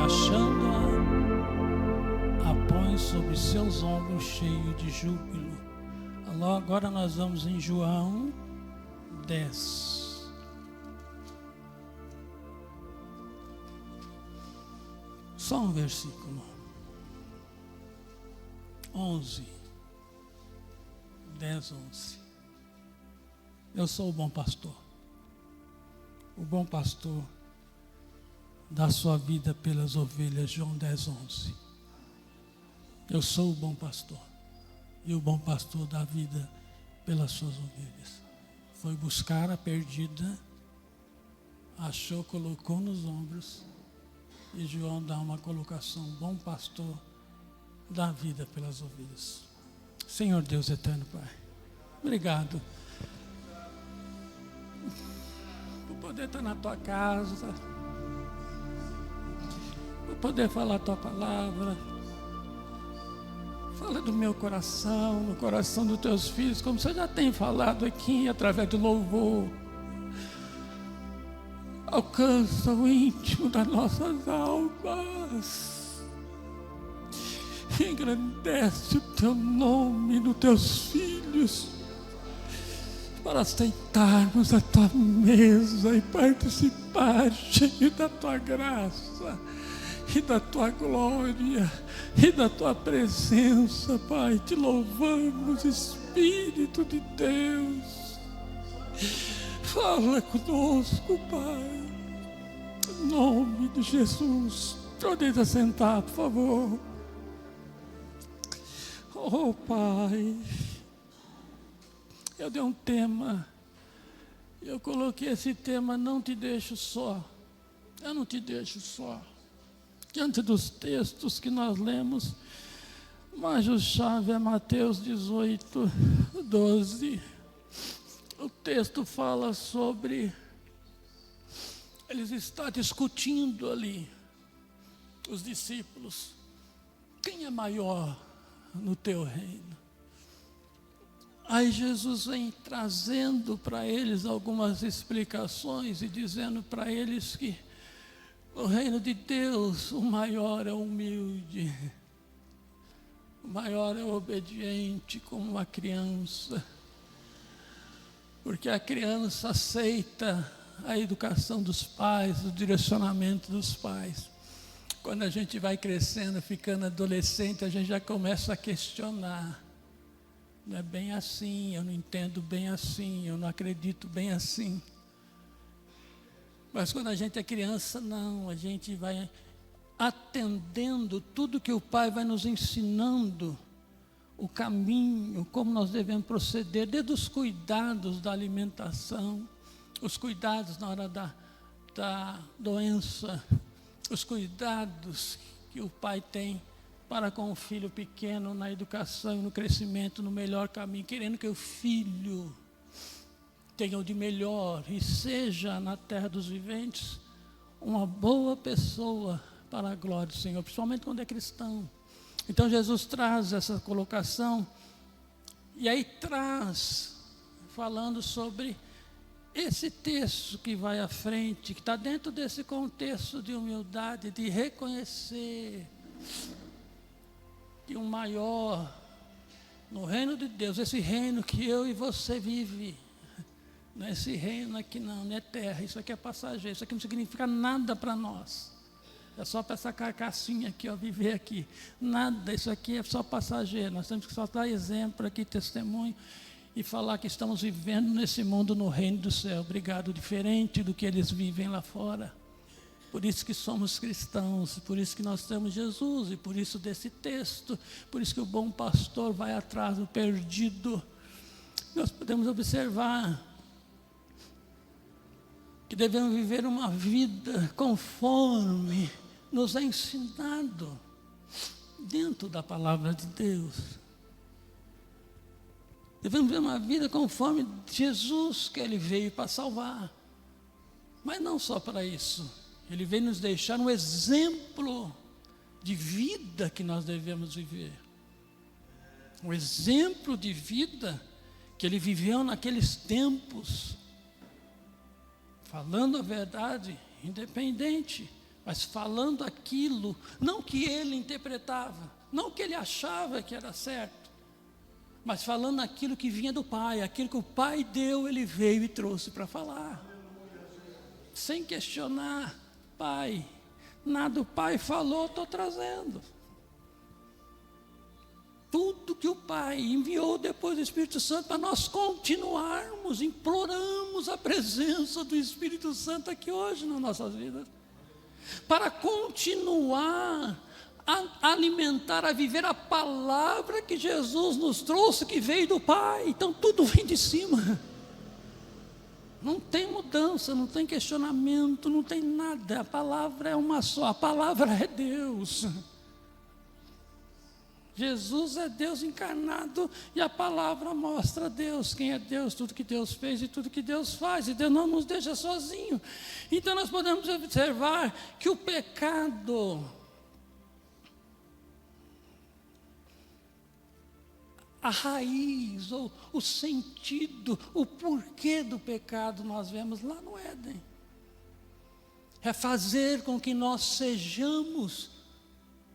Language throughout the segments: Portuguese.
achando-a, a põe sobre seus ombros cheio de júbilo. Agora nós vamos em João 10. Só um versículo. 11. 10, 11. Eu sou o bom pastor. O bom pastor dá sua vida pelas ovelhas. João 10, 11. Eu sou o bom pastor. E o bom pastor dá vida pelas suas ovelhas. Foi buscar a perdida, achou, colocou nos ombros. E João dá uma colocação: bom pastor dá vida pelas ovelhas. Senhor Deus eterno Pai, obrigado por poder estar na tua casa, por poder falar a tua palavra. Fala do meu coração, no coração dos teus filhos, como você já tem falado aqui através do louvor. Alcança o íntimo das nossas almas. Engrandece o teu nome nos teus filhos, para sentarmos à tua mesa e participar cheio da tua graça e da tua glória e da tua presença, Pai. Te louvamos, Espírito de Deus. Fala conosco, Pai, em nome de Jesus. Podem assentar, por favor. Oh, Pai, eu dei um tema, eu coloquei esse tema: não te deixo só. Eu não te deixo só. Diante dos textos que nós lemos, mas o chave é Mateus 18, 12. O texto fala sobre, eles estão discutindo ali, os discípulos: quem é maior no teu reino? Aí Jesus vem trazendo para eles algumas explicações e dizendo para eles que no reino de Deus o maior é o humilde, o maior é o obediente, como uma criança, porque a criança aceita a educação dos pais, o direcionamento dos pais. Quando a gente vai crescendo, ficando adolescente, a gente já começa a questionar: não é bem assim, eu não entendo bem assim, eu não acredito bem assim. Mas quando a gente é criança, não, a gente vai atendendo tudo que o pai vai nos ensinando, o caminho, como nós devemos proceder, desde os cuidados da alimentação, os cuidados na hora da doença, os cuidados que o pai tem para com o filho pequeno na educação, no crescimento, no melhor caminho, querendo que o filho tenha o de melhor e seja na terra dos viventes uma boa pessoa para a glória do Senhor, principalmente quando é cristão. Então Jesus traz essa colocação e aí traz, falando sobre esse texto que vai à frente, que está dentro desse contexto de humildade, de reconhecer que o maior no reino de Deus, esse reino que eu e você vive, não é esse reino aqui não é terra, isso aqui é passageiro, isso aqui não significa nada para nós. É só para essa carcassinha aqui, ó, viver aqui. Nada, isso aqui é só passageiro. Nós temos que só dar exemplo aqui, testemunho, e falar que estamos vivendo nesse mundo no reino do céu. Obrigado, diferente do que eles vivem lá fora. Por isso que somos cristãos, por isso que nós temos Jesus, e por isso desse texto, por isso que o bom pastor vai atrás do perdido. Nós podemos observar que devemos viver uma vida conforme nos é ensinado dentro da palavra de Deus. Devemos viver uma vida conforme Jesus, que Ele veio para salvar. Mas não só para isso, Ele veio nos deixar um exemplo de vida que nós devemos viver. Um exemplo de vida que Ele viveu naqueles tempos, falando a verdade, independente mas falando aquilo, não que ele interpretava, não que ele achava que era certo, mas falando aquilo que vinha do Pai, aquilo que o Pai deu, ele veio e trouxe para falar, sem questionar. Pai, nada o Pai falou, estou trazendo. Tudo que o Pai enviou depois do Espírito Santo para nós continuarmos, imploramos a presença do Espírito Santo aqui hoje nas nossas vidas, para continuar a alimentar, a viver a palavra que Jesus nos trouxe, que veio do Pai. Então tudo vem de cima, não tem mudança, não tem questionamento, não tem nada. A palavra é uma só, a palavra é Deus. Jesus é Deus encarnado e a palavra mostra Deus, quem é Deus, tudo que Deus fez e tudo que Deus faz, e Deus não nos deixa sozinho. Então nós podemos observar que o pecado, a raiz, ou o sentido, o porquê do pecado, nós vemos lá no Éden. É fazer com que nós sejamos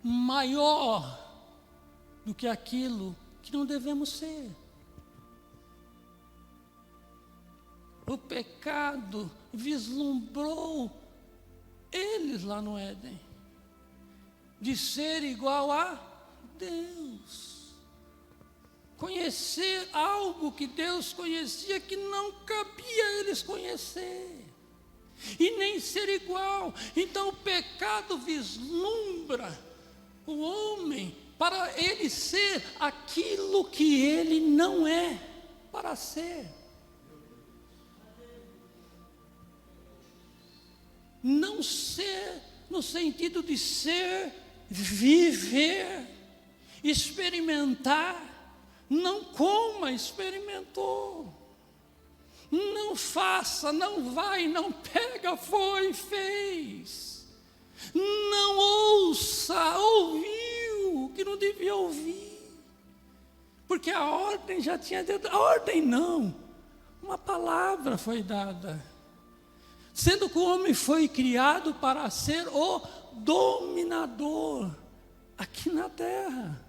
maior do que aquilo que não devemos ser. O pecado vislumbrou eles lá no Éden, de ser igual a Deus, conhecer algo que Deus conhecia, que não cabia a eles conhecer, e nem ser igual. Então o pecado vislumbra o homem para ele ser aquilo que ele não é para ser. Não ser no sentido de ser, viver, experimentar. Não coma, experimentou. Não faça, não vai, não pega, foi, fez. Não ouça, ouviu o que não devia ouvir, porque a ordem já tinha dado. A ordem não, uma palavra foi dada, sendo que o homem foi criado para ser o dominador aqui na terra,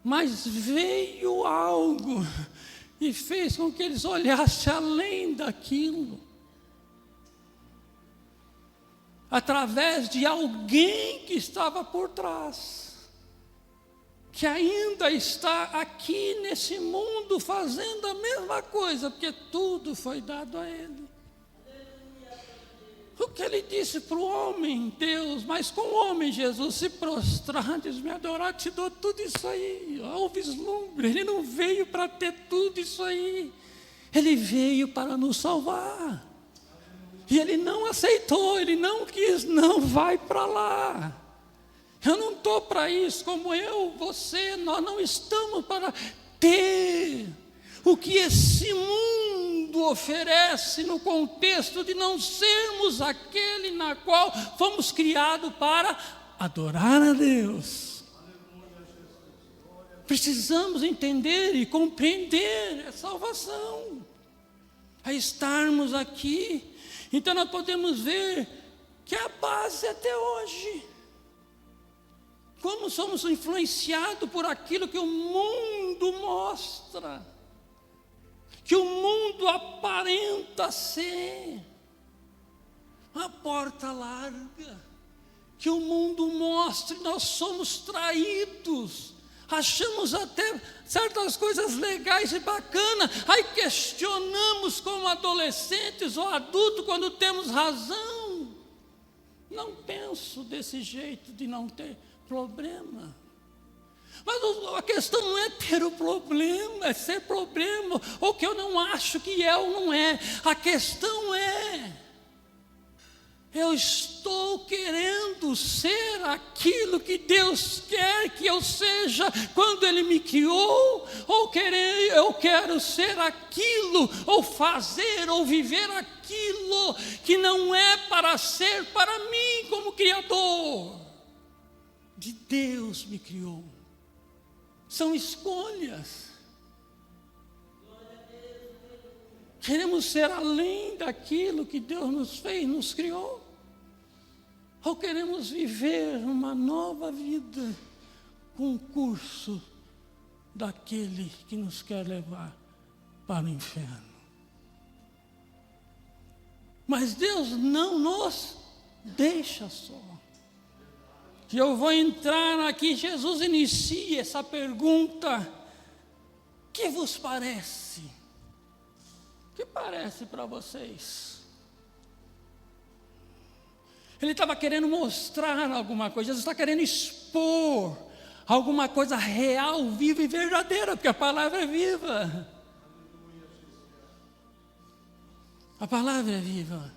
mas veio algo e fez com que eles olhassem além daquilo, através de alguém que estava por trás, que ainda está aqui nesse mundo fazendo a mesma coisa, porque tudo foi dado a ele. O que ele disse para o homem, Deus, mas com o homem, Jesus, se prostrar, me adorar, te dou tudo isso aí. Olha o vislumbre, ele não veio para ter tudo isso aí, ele veio para nos salvar. E ele não aceitou, ele não quis, não vai para lá. Eu não estou para isso, como eu, você, nós não estamos para ter o que esse mundo oferece, no contexto de não sermos aquele na qual fomos criados para adorar a Deus. Precisamos entender e compreender a salvação, a estarmos aqui. Então nós podemos ver que a base até hoje, como somos influenciados por aquilo que o mundo mostra, que o mundo aparenta ser, a porta larga, que o mundo mostra, e nós somos traídos, achamos até certas coisas legais e bacanas, aí questionamos como adolescentes ou adultos quando temos razão. Não penso desse jeito de não ter problema. Mas a questão não é ter o problema, é ser problema, ou que eu não acho que é ou não é. A questão é, eu estou querendo ser aquilo que Deus quer que eu seja quando Ele me criou, ou eu quero ser aquilo, ou fazer, ou viver aquilo que não é para ser para mim como Criador. De Deus me criou. São escolhas. Queremos ser além daquilo que Deus nos fez, nos criou. ou queremos viver uma nova vida com o curso daquele que nos quer levar para o inferno? Mas Deus não nos deixa só. E eu vou entrar aqui, Jesus inicia essa pergunta: que vos parece? O que parece para vocês? Ele estava querendo mostrar alguma coisa, Jesus está querendo expor alguma coisa real, viva e verdadeira, porque a palavra é viva. A palavra é viva.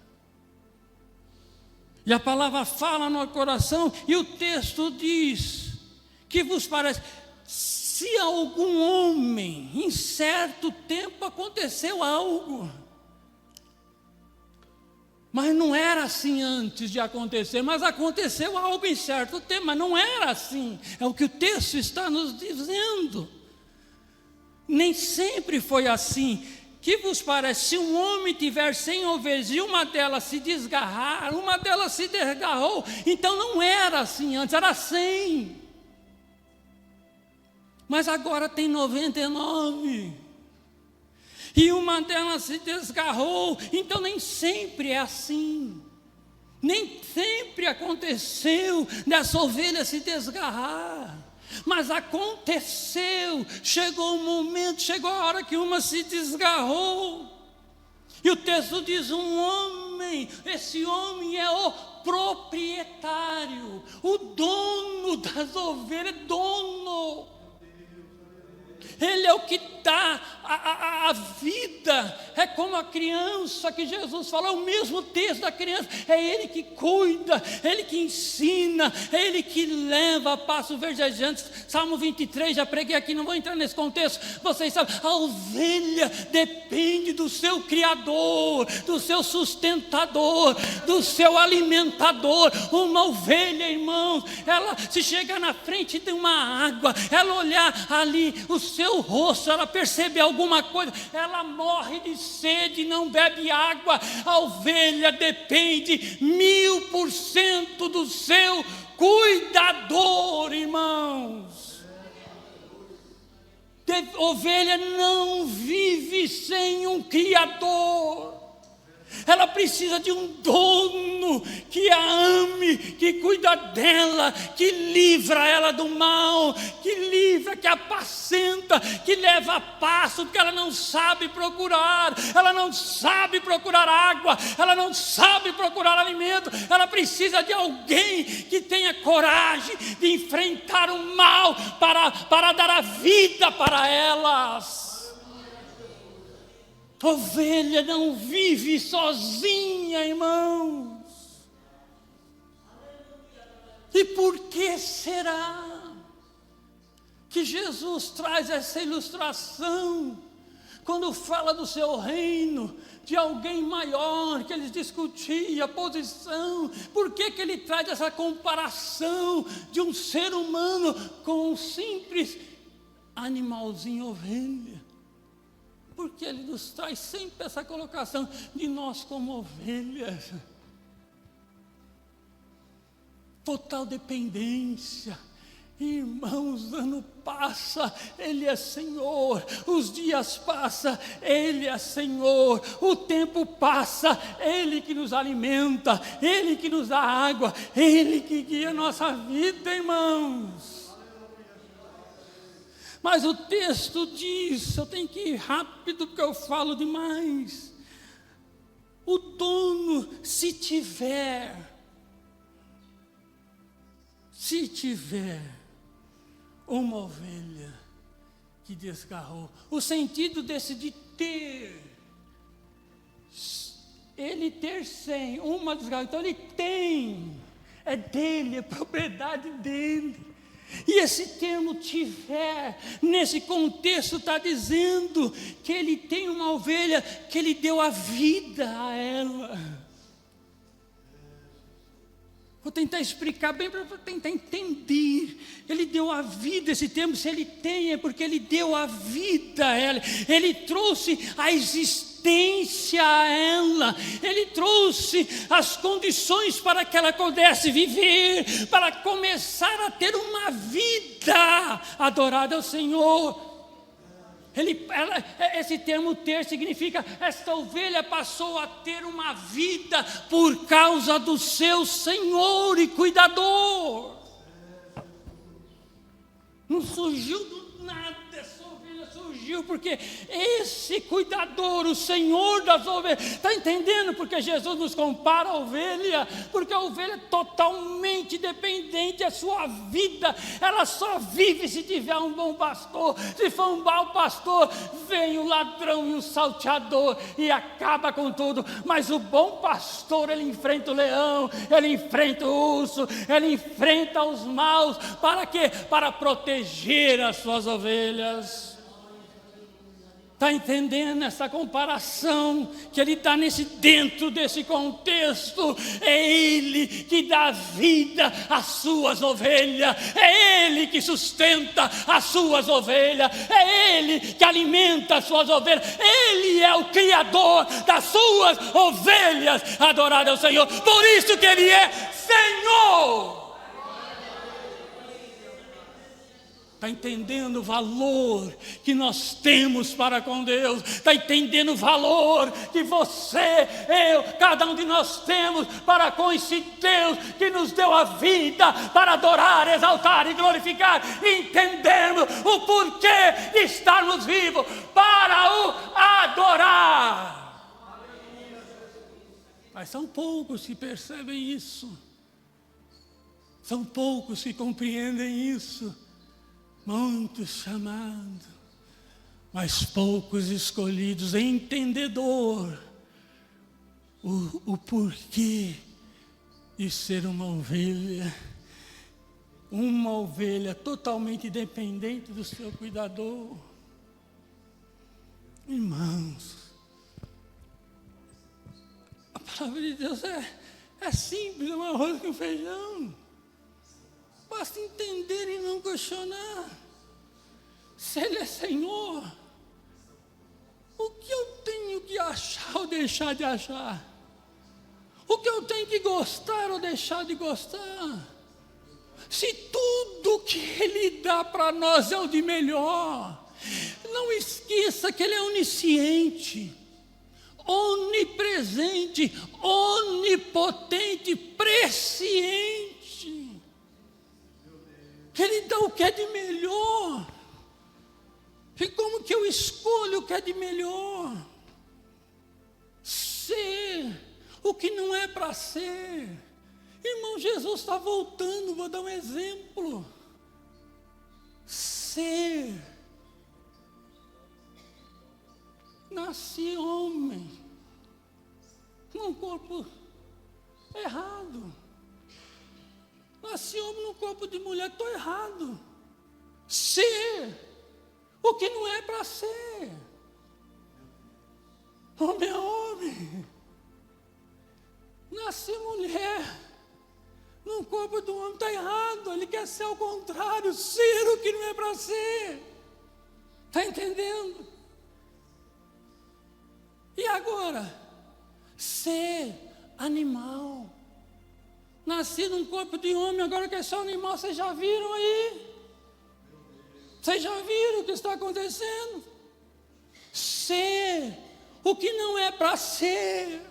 E a palavra fala no coração, e o texto diz: que vos parece? Se algum homem, em certo tempo aconteceu algo, mas não era assim antes de acontecer, mas aconteceu algo em certo tempo, mas não era assim, é o que o texto está nos dizendo. Nem sempre foi assim. Que vos parece? Se um homem tiver 100 ovelhas e uma delas se desgarrar, uma delas se desgarrou, então não era assim antes, era 100. Mas agora tem 99. E uma delas se desgarrou, então nem sempre é assim. Nem sempre aconteceu dessa ovelha se desgarrar. Mas aconteceu, chegou o momento, chegou a hora que uma se desgarrou. E o texto diz: um homem, esse homem é o proprietário, o dono das ovelhas, dono. Ele é o que dá a vida. É como a criança que Jesus falou, o mesmo texto da criança. É Ele que cuida, Ele que ensina, é Ele que leva a passos verdejantes. Salmo 23, já preguei aqui, não vou entrar nesse contexto. Vocês sabem, a ovelha depende do seu criador, do seu sustentador, do seu alimentador. Uma ovelha, irmãos, ela se chegar na frente de uma água, ela olhar ali o seu rosto, ela percebe alguma coisa, ela morre de sede, não bebe água. A ovelha depende 1000% do seu cuidador, irmãos. Ovelha não vive sem um criador. Ela precisa de um dono que a ame, que cuida dela, que livra ela do mal, que livra, que apacenta, que leva a passo, porque ela não sabe procurar, ela não sabe procurar água, ela não sabe procurar alimento. Ela precisa de alguém que tenha coragem de enfrentar o mal para dar a vida para elas. Ovelha não vive sozinha, irmãos. E por que será que Jesus traz essa ilustração quando fala do seu reino, de alguém maior, que eles discutiam a posição? Por que ele traz essa comparação de um ser humano com um simples animalzinho, ovelha? Porque ele nos traz sempre essa colocação de nós como ovelhas. Total dependência. Irmãos, o ano passa, Ele é Senhor. Os dias passam, Ele é Senhor. O tempo passa, Ele que nos alimenta, Ele que nos dá água, Ele que guia a nossa vida, irmãos. Mas o texto diz, eu tenho que ir rápido porque eu falo demais. O dono, se tiver uma ovelha que desgarrou, o sentido desse de ter, ele ter 100, uma desgarrou, então ele tem, é dele, é propriedade dele. E esse termo tiver, nesse contexto está dizendo que ele tem uma ovelha, que ele deu a vida a ela. Vou tentar explicar bem para tentar entender. Ele deu a vida, esse termo, se ele tem, é porque ele deu a vida a ela. Ele trouxe a existência a ela. vida, Ele trouxe as condições para que ela pudesse viver, para começar a ter uma vida adorada ao Senhor. Esse termo ter significa, esta ovelha passou a ter uma vida por causa do seu Senhor e cuidador. Não surgiu do nada, essa ovelha surgiu porque esse cuidador, o Senhor das ovelhas, está entendendo? Porque Jesus nos compara a ovelha, porque a ovelha é totalmente dependente da sua vida, ela só vive se tiver um bom pastor. Se for um mau pastor, vem o ladrão e o salteador e acaba com tudo. Mas o bom pastor, ele enfrenta o leão, ele enfrenta o urso, ele enfrenta os maus. Para quê? Para proteger as suas ovelhas. Está entendendo essa comparação que ele está dentro desse contexto? É Ele que dá vida às suas ovelhas, é Ele que sustenta as suas ovelhas, é Ele que alimenta as suas ovelhas, Ele é o Criador das suas ovelhas, adorado ao Senhor. Por isso que Ele é Senhor. Está entendendo o valor que nós temos para com Deus? Está entendendo o valor que você, eu, cada um de nós temos para com esse Deus que nos deu a vida para adorar, exaltar e glorificar? Entendemos o porquê de estarmos vivos para o adorar. Mas são poucos que percebem isso, são poucos que compreendem isso. Muitos chamados, mas poucos escolhidos, entendedor o porquê de ser uma ovelha totalmente dependente do seu cuidador. Irmãos, a palavra de Deus é simples, é um arroz com feijão. Basta entender e não questionar. Se Ele é Senhor, o que eu tenho que achar ou deixar de achar? O que eu tenho que gostar ou deixar de gostar? Se tudo que Ele dá para nós é o de melhor. Não esqueça que Ele é onisciente, onipresente, onipotente, presciente. Ele dá o que é de melhor. E como que eu escolho o que é de melhor? Ser o que não é para ser. Irmão, Jesus está voltando, vou dar um exemplo. Ser. Nasci homem, num corpo errado. Nasci homem no corpo de mulher, estou errado. Ser o que não é para ser. Homem é homem. Nasci mulher no corpo do homem, está errado. Ele quer ser ao contrário, ser o que não é para ser. Está entendendo? E agora? Ser animal. Nasci num corpo de homem, agora quer ser animal. Vocês já viram aí? Vocês já viram o que está acontecendo? Ser o que não é para ser.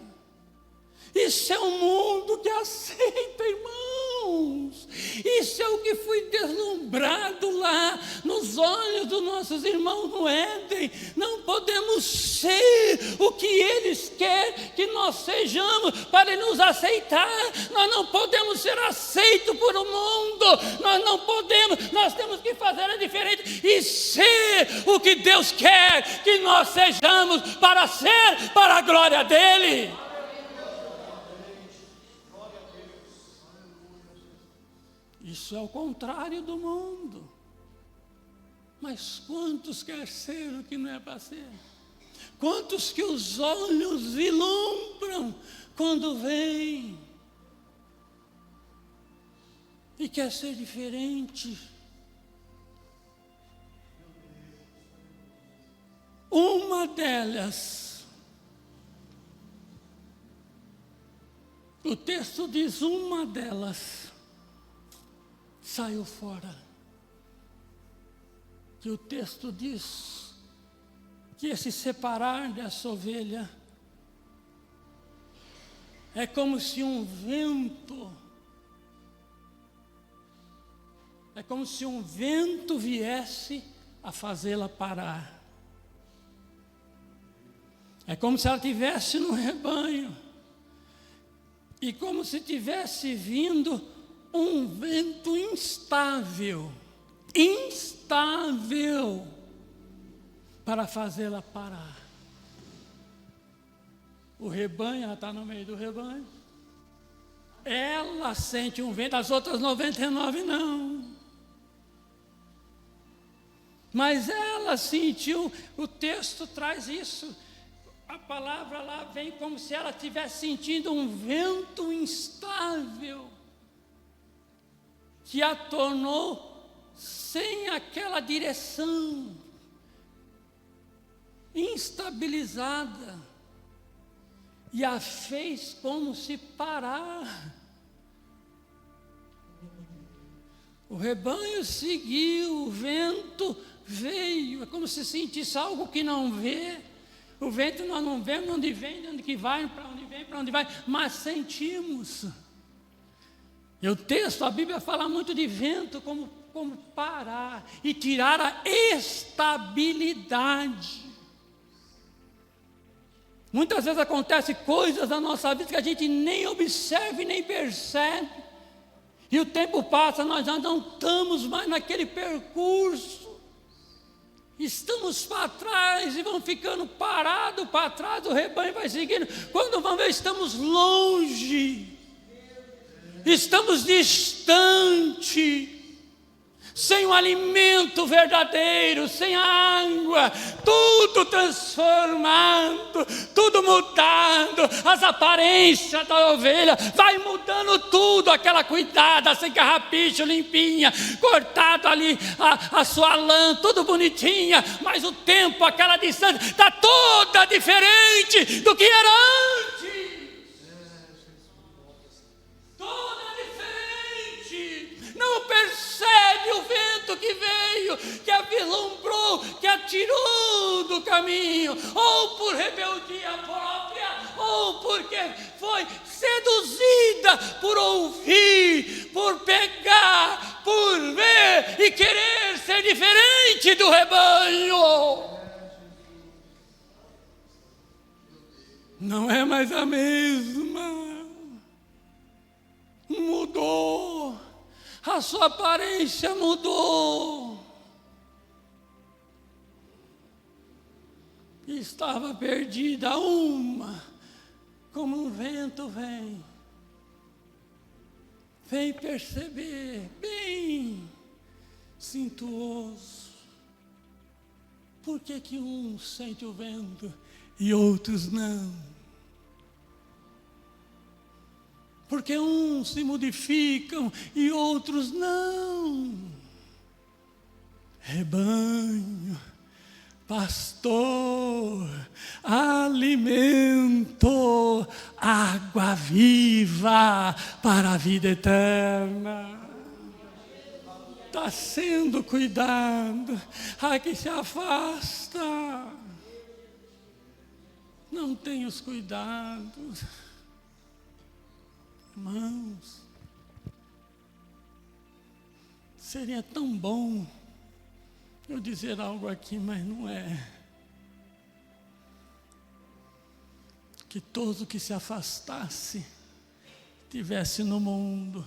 Isso é um mundo que aceita, irmãos. Isso é o que foi deslumbrado lá nos olhos dos nossos irmãos no Éden. Não podemos ser o que eles querem que nós sejamos para nos aceitar. Nós não podemos ser aceitos por o mundo. Nós não podemos, nós temos que fazer a diferente e ser o que Deus quer que nós sejamos para ser para a glória dEle. Isso é o contrário do mundo. Mas quantos querem ser o que não é para ser? Quantos que os olhos vislumbram quando vêm e quer ser diferente? Uma delas O texto diz: uma delas saiu fora. E o texto diz que esse separar dessa ovelha é como se um vento, viesse a fazê-la parar. É como se ela estivesse no rebanho, e como se tivesse vindo um vento instável, para fazê-la parar. O rebanho, ela está no meio do rebanho, ela sente um vento, as outras 99 não. Mas ela sentiu, o texto traz isso, a palavra lá vem como se ela estivesse sentindo um vento instável, que a tornou sem aquela direção, instabilizada, e a fez como se parar. O rebanho seguiu, o vento veio, é como se sentisse algo que não vê. O vento nós não vemos onde vem, de onde que vai, para onde vem, para onde vai, mas sentimos. E o texto, a Bíblia fala muito de vento como parar e tirar a estabilidade. Muitas vezes acontecem coisas na nossa vida que a gente nem observa e nem percebe. E o tempo passa, nós já não estamos mais naquele percurso. Estamos para trás e vamos ficando parados para trás, o rebanho vai seguindo. Quando vamos ver, estamos longe, estamos distante, sem o alimento verdadeiro, sem a água, tudo transformado, tudo mudado, as aparências da ovelha, vai mudando tudo, aquela cuidada, sem carrapicho, limpinha, cortado ali a sua lã, tudo bonitinha, mas o tempo, aquela distância, está toda diferente do que era antes. Toda diferente, não percebe o vento que veio, que a vislumbrou, que a tirou do caminho, ou por rebeldia própria, ou porque foi seduzida por ouvir, por pegar, por ver e querer ser diferente do rebanho. Não é mais a mesma. Mudou. A sua aparência mudou. Estava perdida uma, como um vento vem perceber, bem cintuoso. Por que que uns sentem o vento e outros não? Porque uns se modificam e outros não. Rebanho, pastor, alimento, água viva para a vida eterna. Está sendo cuidado. Ai, que se afasta. Não tem os cuidados. Irmãos, seria tão bom eu dizer algo aqui, mas não é. Que todo que se afastasse, estivesse no mundo,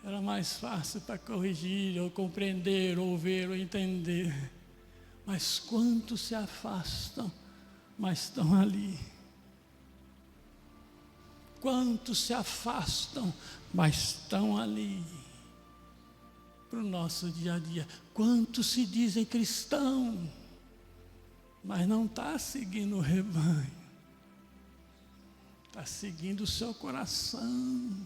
era mais fácil para corrigir, ou compreender, ou ver, ou entender. Mas quantos se afastam, mas estão ali. Quantos se afastam, mas estão ali, para o nosso dia a dia. Quantos se dizem cristão, mas não está seguindo o rebanho, está seguindo o seu coração,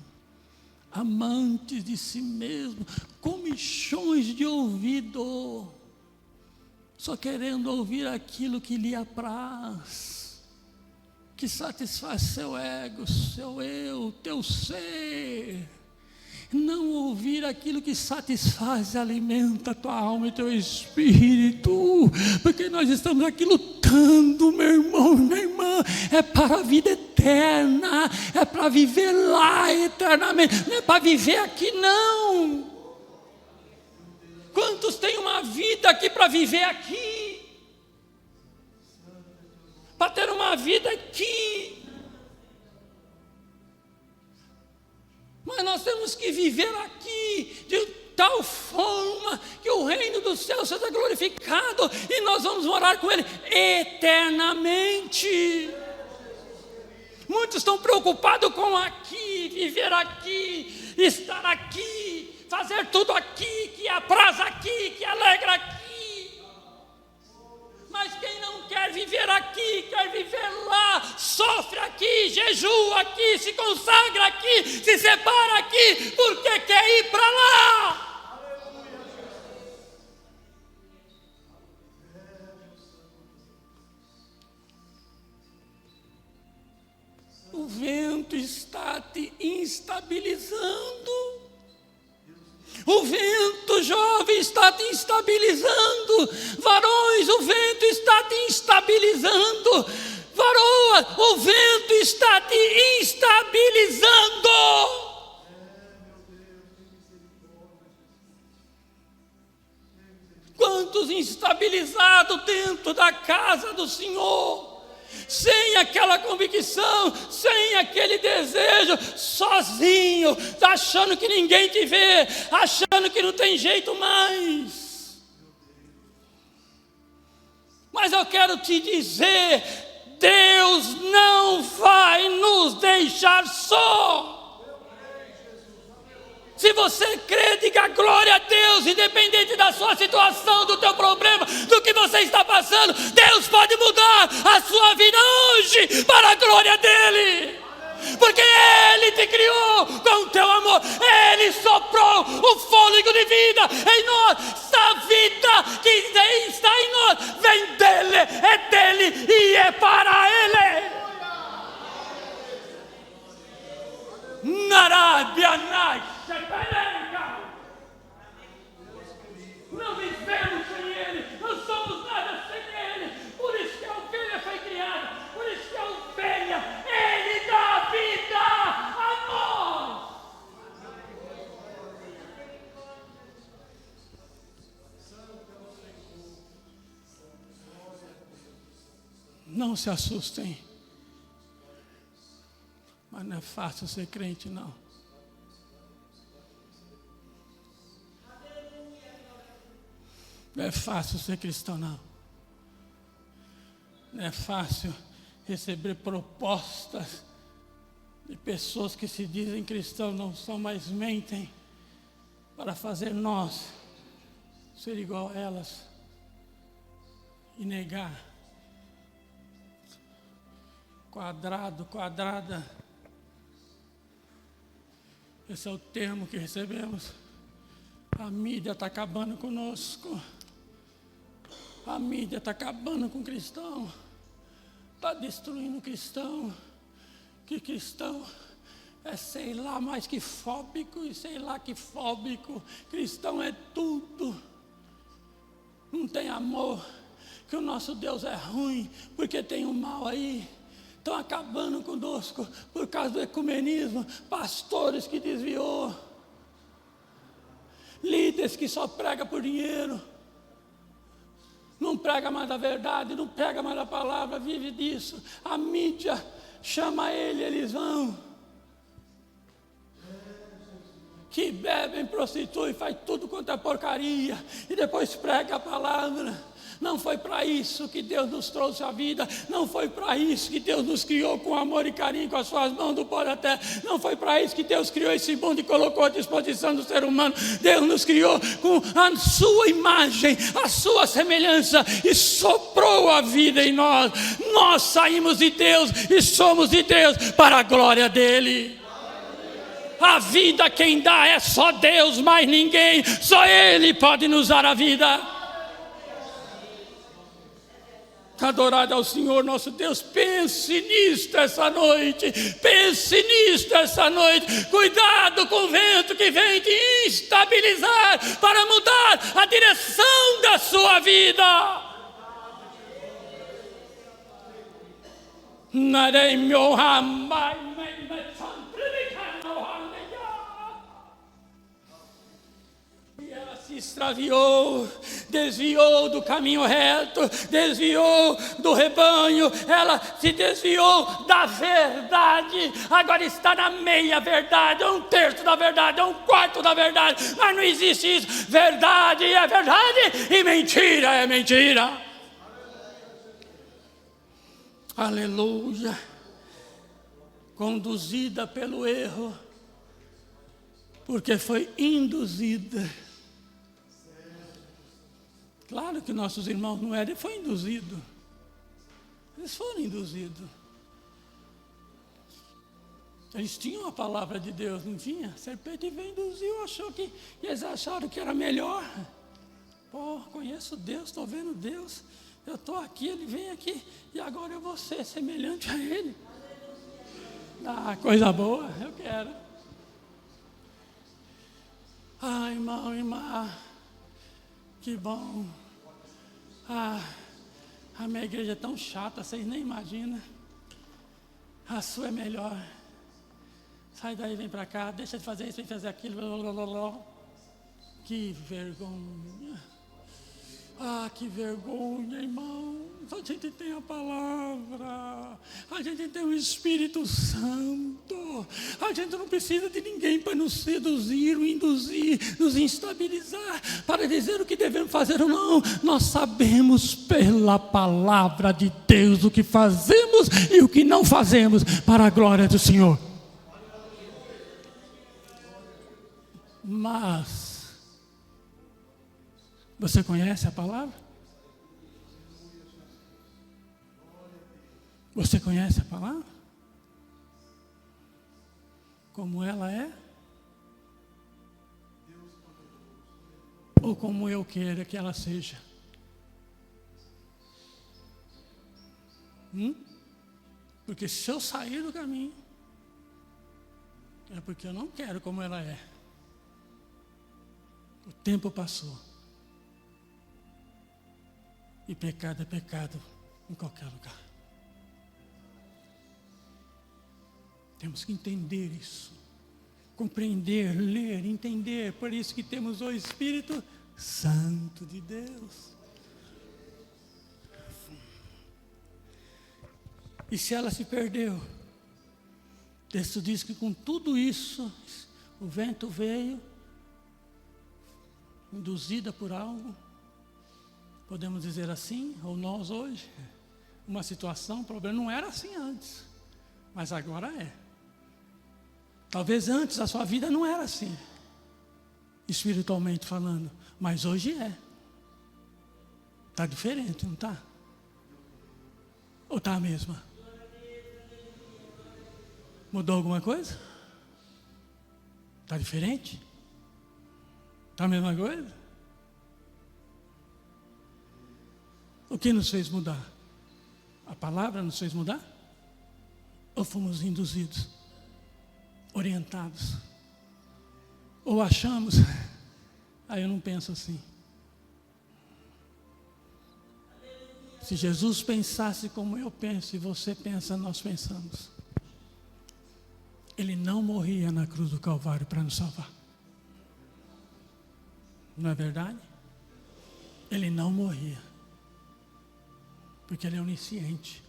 amantes de si mesmo, comichões de ouvido, só querendo ouvir aquilo que lhe apraz. que satisfaz seu ego, seu eu, teu ser. Não ouvir aquilo que satisfaz e alimenta a tua alma e teu espírito, porque nós estamos aqui lutando, meu irmão, minha irmã, é para a vida eterna, é para viver lá eternamente, não é para viver aqui não. Quantos têm uma vida aqui para viver aqui? Para ter uma vida aqui? Mas nós temos que viver aqui de tal forma que o reino do céu seja glorificado e nós vamos morar com Ele eternamente. Muitos estão preocupados com aqui, viver aqui, estar aqui, fazer tudo aqui, que apraz aqui, que alegra aqui. Mas quem não quer viver aqui, quer viver lá, sofre aqui, jejua aqui, se consagra aqui, se separa aqui, porque quer ir para lá. O vento está te instabilizando. O vento, jovem, está te instabilizando. Varões, o vento está te instabilizando. Varoa, o vento está te instabilizando. Quantos instabilizados dentro da casa do Senhor, sem aquela convicção, sem aquele desejo, sozinho, achando que ninguém te vê, achando que não tem jeito mais. Mas eu quero te dizer, Deus não vai nos deixar só. Se você crê, diga glória a Deus, independente da sua situação, do teu problema, do que você está passando, Deus pode mudar a sua vida hoje para a glória dEle. Porque Ele te criou com o teu amor, Ele soprou o fôlego de vida em nós. Essa vida que está em nós vem dEle, é dEle e é para Ele. Narabianai. Não vivemos sem Ele, não somos nada sem Ele. Por isso que a ovelha foi criada, por isso que a ovelha, Ele dá vida a nós. Não se assustem, mas não é fácil ser crente, não. Não é fácil ser cristão, não. Não é fácil receber propostas de pessoas que se dizem cristãos, não são, mas mentem para fazer nós ser igual a elas e negar. Quadrada. Esse é o termo que recebemos. A mídia está acabando conosco. A mídia está acabando com o cristão. Está destruindo o cristão. Que cristão é sei lá mais que fóbico e sei lá que fóbico. Cristão é tudo. Não tem amor. Que o nosso Deus é ruim porque tem um mal aí. Estão acabando conosco por causa do ecumenismo. Pastores que desviou. Líderes que só pregam por dinheiro. Não prega mais a verdade, não pega mais a palavra, vive disso. A mídia chama eles vão. Que bebem, prostituem, faz tudo quanto é porcaria. E depois prega a palavra. Não foi para isso que Deus nos trouxe a vida. Não foi para isso que Deus nos criou com amor e carinho, com as suas mãos do pó da terra. Não foi para isso que Deus criou esse mundo e colocou à disposição do ser humano. Deus nos criou com a sua imagem, a sua semelhança e soprou a vida em nós. Nós saímos de Deus e somos de Deus para a glória dEle. A vida quem dá é só Deus, mais ninguém. Só Ele pode nos dar a vida. Adorado ao Senhor nosso Deus. Pense nisto essa noite. Pense nisto essa noite. Cuidado com o vento que vem te instabilizar para mudar a direção da sua vida. E ela se extraviou, desviou do caminho reto, desviou do rebanho, ela se desviou da verdade, agora está na meia verdade, um terço da verdade, um quarto da verdade, mas não existe isso. Verdade é verdade e mentira é mentira. Aleluia. Conduzida pelo erro, porque foi induzida. Claro que nossos irmãos não eram, ele foi induzido. Eles foram induzidos. Eles tinham a palavra de Deus, não tinha? A serpente veio induziu, achou que... E eles acharam que era melhor. Pô, conheço Deus, estou vendo Deus. Eu estou aqui, ele vem aqui. E agora eu vou ser semelhante a ele. Ah, coisa boa, eu quero. Ah, irmão, irmã, que bom. Ah, a minha igreja é tão chata, vocês nem imaginam. A sua é melhor. Sai daí, vem para cá, deixa de fazer isso, vem fazer aquilo. Blá, blá, blá, blá. Que vergonha. Ah, que vergonha, irmão. A gente tem a palavra, a gente tem o Espírito Santo, a gente não precisa de ninguém para nos seduzir, induzir, nos instabilizar, para dizer o que devemos fazer ou não. Nós sabemos pela palavra de Deus o que fazemos e o que não fazemos, para a glória do Senhor. Mas você conhece a palavra? Você conhece a palavra? Como ela é? Ou como eu quero que ela seja? Porque se eu sair do caminho, é porque eu não quero como ela é. O tempo passou. E pecado é pecado em qualquer lugar. Temos que entender isso. Compreender, ler, entender. Por isso que temos o Espírito Santo de Deus. E se ela se perdeu? O texto diz que com tudo isso, o vento veio, induzida por algo. Podemos dizer assim, ou nós hoje, uma situação, um problema, não era assim antes, mas agora é. Talvez antes a sua vida não era assim, espiritualmente falando, mas hoje é. Está diferente, não está? Ou está a mesma? Mudou alguma coisa? Está diferente? Está a mesma coisa? O que nos fez mudar? A palavra nos fez mudar? Ou fomos induzidos, orientados? Ou achamos? Aí eu não penso assim. Se Jesus pensasse como eu penso e você pensa, nós pensamos. Ele não morria na cruz do Calvário para nos salvar. Não é verdade? Ele não morria. Porque ele é onisciente.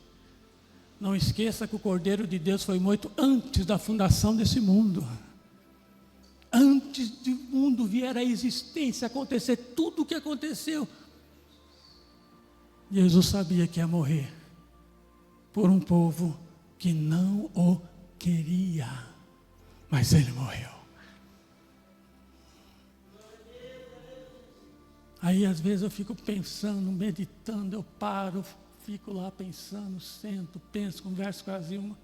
Não esqueça que o Cordeiro de Deus foi morto antes da fundação desse mundo. Antes do mundo vier à existência, acontecer tudo o que aconteceu. Jesus sabia que ia morrer por um povo que não o queria. Mas ele morreu. Aí às vezes eu fico pensando, meditando, eu paro, fico lá pensando, sento, penso, converso com a Zilma.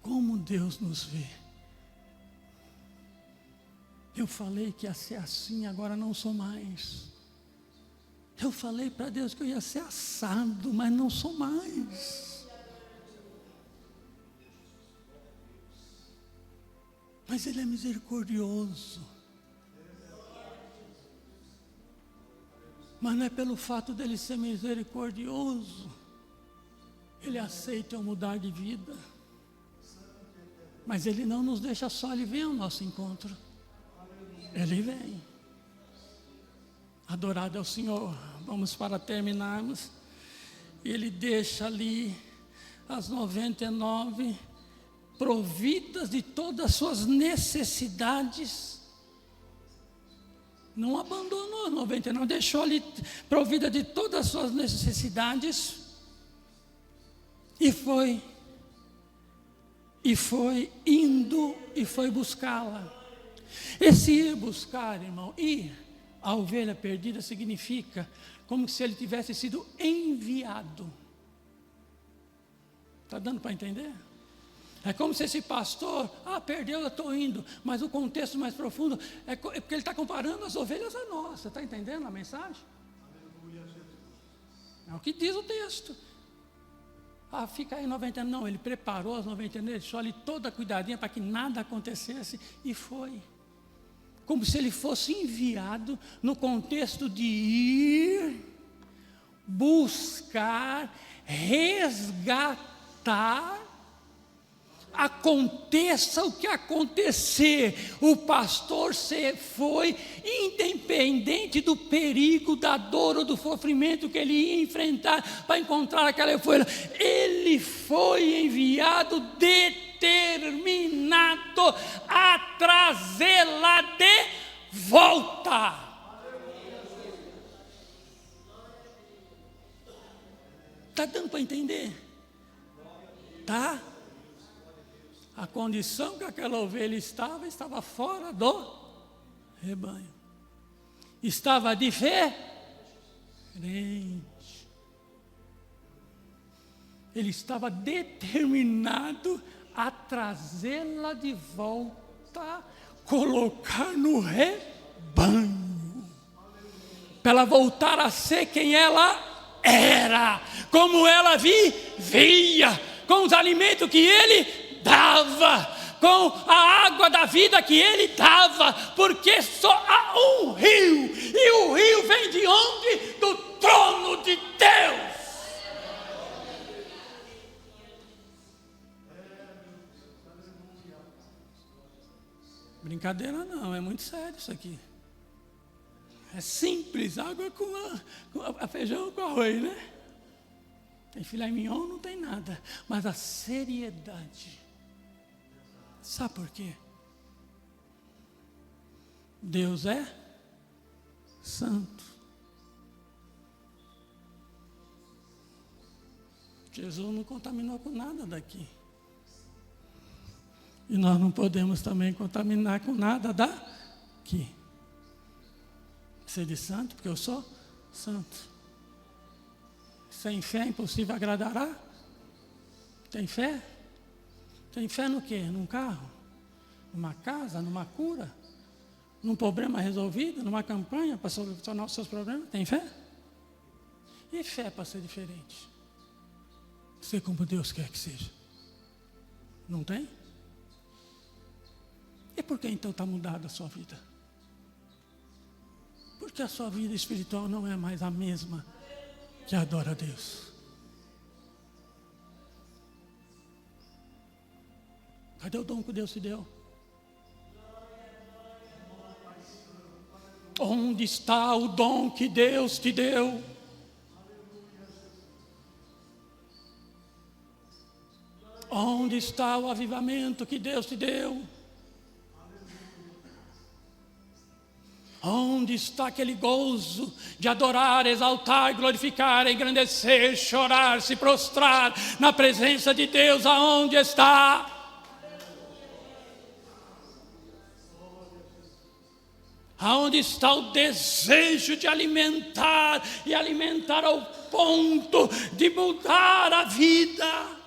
Como Deus nos vê. Eu falei que ia ser assim, agora não sou mais. Eu falei para Deus que eu ia ser assado, mas não sou mais. Mas Ele é misericordioso. Mas não é pelo fato dele ser misericordioso, Ele aceita eu mudar de vida. Mas Ele não nos deixa só, Ele vem ao nosso encontro. Ele vem. Adorado é o Senhor. Vamos para terminarmos. Ele deixa ali as 99 providas de todas as suas necessidades. Não abandonou as 99, deixou ali provida de todas as suas necessidades. E foi indo e foi buscá-la. Esse ir buscar, irmão, ir a ovelha perdida significa como se ele tivesse sido enviado. Está dando para entender? É como se esse pastor, perdeu, eu estou indo. Mas o contexto mais profundo é porque ele está comparando as ovelhas a nós. Você está entendendo a mensagem? É o que diz o texto. Fica aí 99. Não, ele preparou as 99, deixou ali toda cuidadinha para que nada acontecesse e foi. Como se ele fosse enviado no contexto de ir, buscar, resgatar. Aconteça o que acontecer, o pastor foi, independente do perigo, da dor ou do sofrimento que ele ia enfrentar para encontrar aquela ovelha. Ele foi enviado determinado a trazê-la de volta. Está dando para entender? Tá? A condição que aquela ovelha estava fora do rebanho. Estava diferente. Ele estava determinado a trazê-la de volta, colocar no rebanho, para ela voltar a ser quem ela era, como ela vivia, com os alimentos que ele dava, com a água da vida que ele dava, porque só há um rio, e o rio vem de onde? Do trono de Deus. Brincadeira não, é muito sério isso aqui. É simples, água com a feijão com arroz, né? Tem filé mignon, não tem nada, mas a seriedade. Sabe por quê? Deus é santo. Jesus não contaminou com nada daqui. E nós não podemos também contaminar com nada daqui. Ser de santo, porque eu sou santo. Sem fé é impossível agradar. Tem fé? Tem fé no quê? Num carro? Numa casa? Numa cura? Num problema resolvido? Numa campanha para solucionar os seus problemas? Tem fé? E fé para ser diferente? Ser como Deus quer que seja. Não tem? E por que então está mudada a sua vida? Porque a sua vida espiritual não é mais a mesma que adora a Deus. Cadê o dom que Deus te deu? Onde está o dom que Deus te deu? Onde está o avivamento que Deus te deu? Onde está aquele gozo de adorar, exaltar, glorificar, engrandecer, chorar, se prostrar na presença de Deus? Aonde está? Aonde está o desejo de alimentar e alimentar ao ponto de mudar a vida?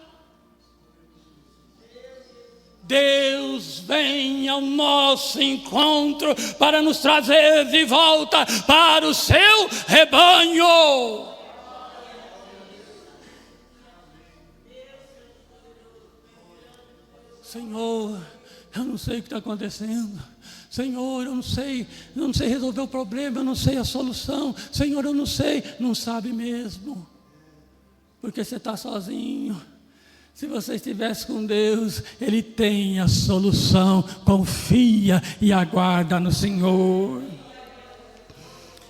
Deus vem ao nosso encontro para nos trazer de volta para o seu rebanho. Senhor, eu não sei o que está acontecendo. Senhor, eu não sei resolver o problema, eu não sei a solução. Senhor, eu não sei, não sabe mesmo, porque você está sozinho. Se você estivesse com Deus, Ele tem a solução. Confia e aguarda no Senhor.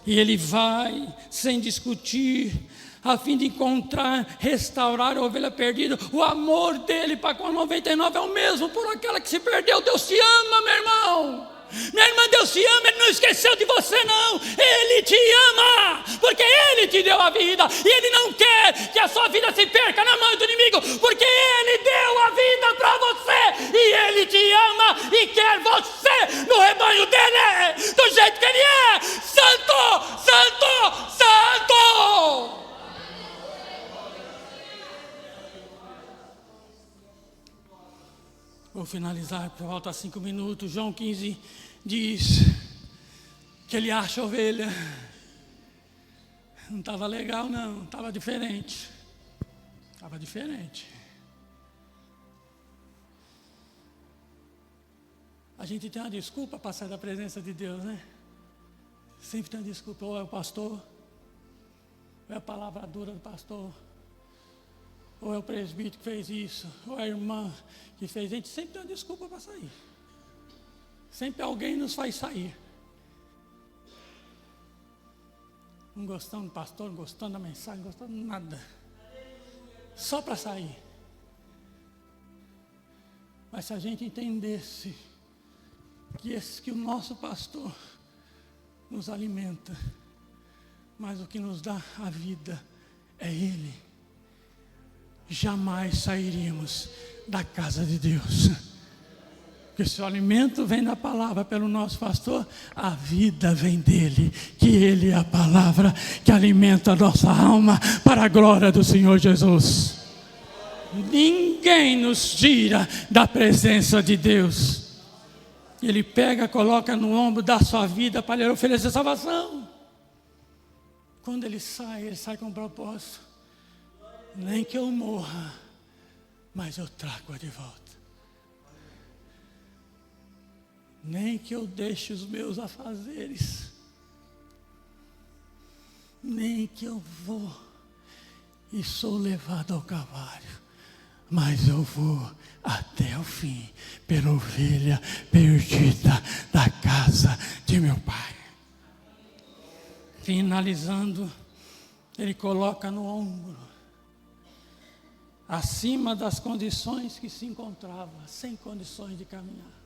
E Ele vai, sem discutir, a fim de encontrar, restaurar a ovelha perdida. O amor dele para com a 99 é o mesmo por aquela que se perdeu. Deus te ama, meu irmão. Minha irmã, Deus te ama, Ele não esqueceu de você não. Ele te ama, porque Ele te deu a vida. E Ele não quer que a sua vida se perca na mão do inimigo, porque Ele deu a vida para você. E Ele te ama e quer você no rebanho dEle, do jeito que Ele é. Santo, santo, santo. Vou finalizar, por volta a 5 minutos. João 15 diz que ele acha a ovelha. Não estava legal não, estava diferente. Estava diferente. A gente tem uma desculpa para sair da presença de Deus, né? Sempre tem uma desculpa, ou é o pastor, ou é a palavra dura do pastor, ou é o presbítero que fez isso, ou é a irmã que fez. A gente sempre tem uma desculpa para sair. Sempre alguém nos faz sair. Não gostando do pastor, não gostando da mensagem, não gostando de nada. Só para sair. Mas se a gente entendesse que o nosso pastor nos alimenta, mas o que nos dá a vida é Ele, jamais sairíamos da casa de Deus. Porque se o alimento vem da palavra pelo nosso pastor, a vida vem dele, que Ele é a palavra que alimenta a nossa alma para a glória do Senhor Jesus. Ninguém nos tira da presença de Deus. Ele pega, coloca no ombro da sua vida para lhe oferecer salvação. Quando ele sai com um propósito. Nem que eu morra, mas eu trago-a de volta. Nem que eu deixe os meus afazeres, nem que eu vou e sou levado ao Calvário, mas eu vou até o fim, pela ovelha perdida da casa de meu Pai. Finalizando, ele coloca no ombro, acima das condições que se encontrava, sem condições de caminhar.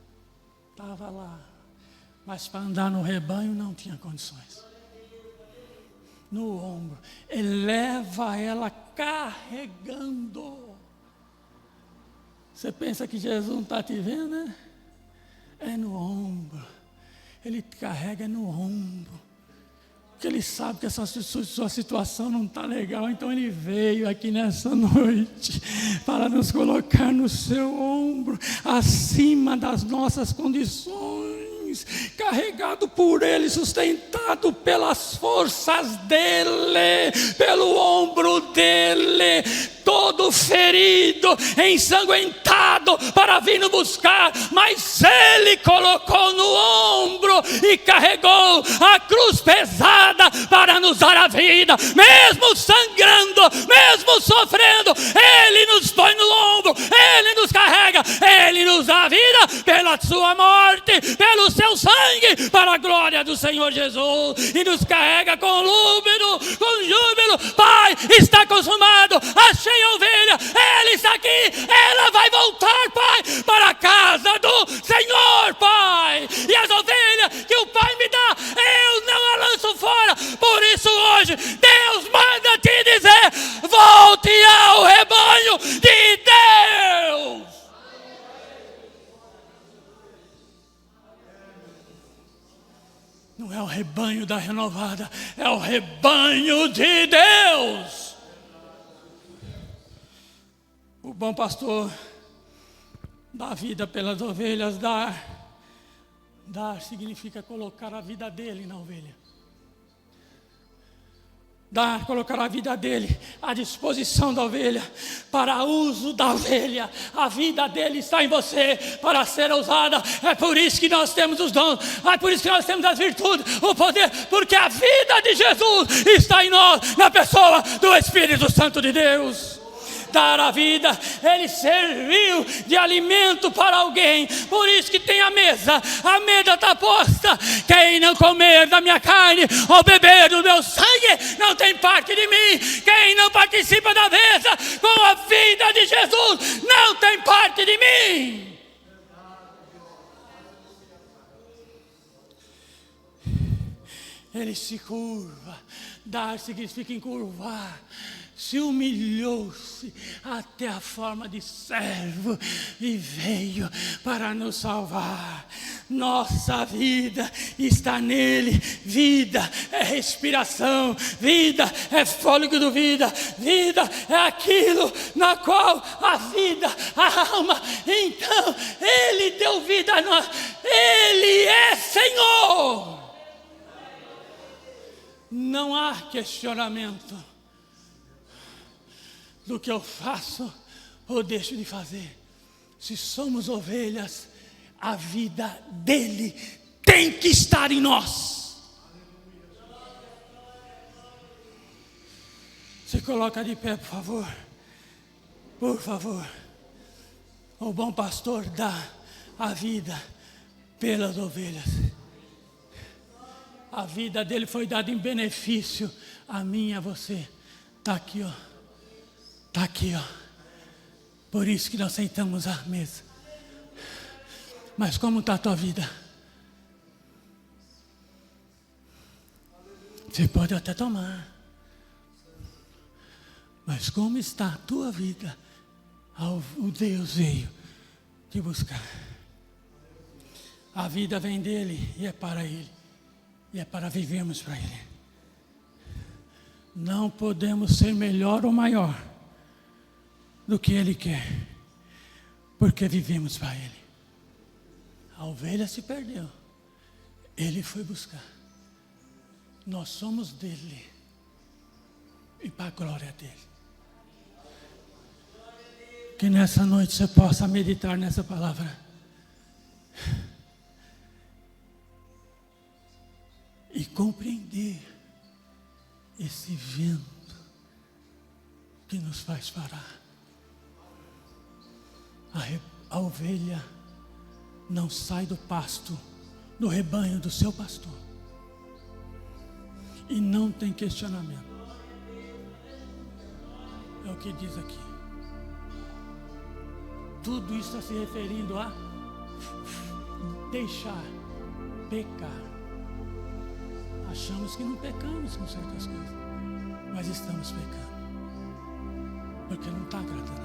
Estava lá, mas para andar no rebanho não tinha condições. No ombro, ele leva ela carregando. Você pensa que Jesus não está te vendo, né? É no ombro, ele carrega no ombro. Porque ele sabe que essa sua situação não está legal, então ele veio aqui nessa noite para nos colocar no seu ombro, acima das nossas condições, carregado por Ele, sustentado pelas forças dEle, pelo ombro dEle, todo ferido, ensanguentado para vir nos buscar, mas Ele colocou no ombro e carregou a cruz pesada para nos dar a vida, mesmo sangrando, mesmo sofrendo, Ele nos põe no ombro, Ele nos carrega, Ele nos dá a vida pela sua morte, pelo seu sangue, para a glória do Senhor Jesus, e nos carrega com júbilo. Pai, está consumado, achei a ovelha, ela está aqui, ela vai voltar, Pai, para a casa do Senhor, Pai, e as ovelhas que o Pai me dá, eu não a lanço fora. Por isso hoje Deus manda te dizer: volte ao rebanho de Deus. Não é o rebanho da renovada, é o rebanho de Deus. O bom pastor Dar vida pelas ovelhas, dar significa colocar a vida dele na ovelha. Colocar a vida dele à disposição da ovelha, para uso da ovelha. A vida dele está em você para ser usada. É por isso que nós temos os dons, é por isso que nós temos as virtudes, o poder, porque a vida de Jesus está em nós, na pessoa do Espírito Santo de Deus. Dar a vida, ele serviu de alimento para alguém, por isso que tem a mesa está posta. Quem não comer da minha carne ou beber do meu sangue não tem parte de mim. Quem não participa da mesa com a vida de Jesus não tem parte de mim. Ele se curva. Dar significa encurvar. Se humilhou-se até a forma de servo e veio para nos salvar. Nossa vida está nele. Vida é respiração, vida é fôlego do vida, vida é aquilo na qual a vida, a alma. Então ele deu vida a nós. Ele é Senhor. Não há questionamento do que eu faço ou deixo de fazer. Se somos ovelhas, a vida dele tem que estar em nós. Se coloca de pé, por favor. Por favor. O bom pastor dá a vida pelas ovelhas. A vida dele foi dada em benefício a mim e a você. Está aqui, ó. Está aqui, ó. Por isso que nós sentamos à mesa. Mas como está a tua vida? Você pode até tomar. Mas como está a tua vida? O Deus veio te buscar. A vida vem dele e é para ele. E é para vivermos para ele. Não podemos ser melhor ou maior do que ele quer, porque vivemos para ele. A ovelha se perdeu, ele foi buscar. Nós somos dele e para a glória dele. Que nessa noite você possa meditar nessa palavra e compreender esse vento que nos faz parar. A ovelha não sai do pasto, do rebanho do seu pastor. E não tem questionamento. É o que diz aqui. Tudo isso está se referindo a deixar, pecar. Achamos que não pecamos com certas coisas, mas estamos pecando. Porque não está agradando a Deus.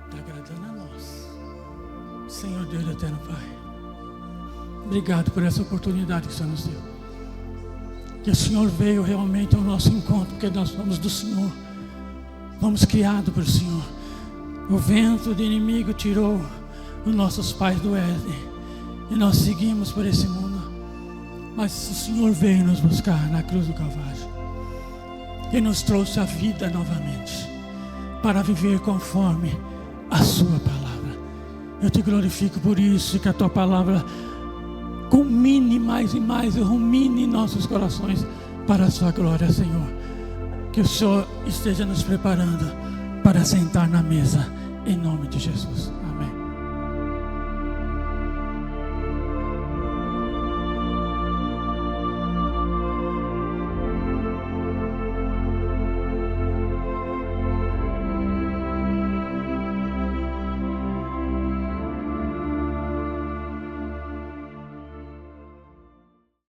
Está agradando a nós. Senhor Deus eterno Pai, obrigado por essa oportunidade que o Senhor nos deu. Que o Senhor veio realmente ao nosso encontro, porque nós somos do Senhor. Fomos criados pelo Senhor. O vento do inimigo tirou os nossos pais do Éden e nós seguimos por esse mundo. Mas o Senhor veio nos buscar na cruz do Calvário e nos trouxe a vida novamente para viver conforme a sua palavra. Eu te glorifico por isso, que a tua palavra culmine mais e mais, rumine em nossos corações para a sua glória, Senhor. Que o Senhor esteja nos preparando para sentar na mesa, em nome de Jesus. Amém.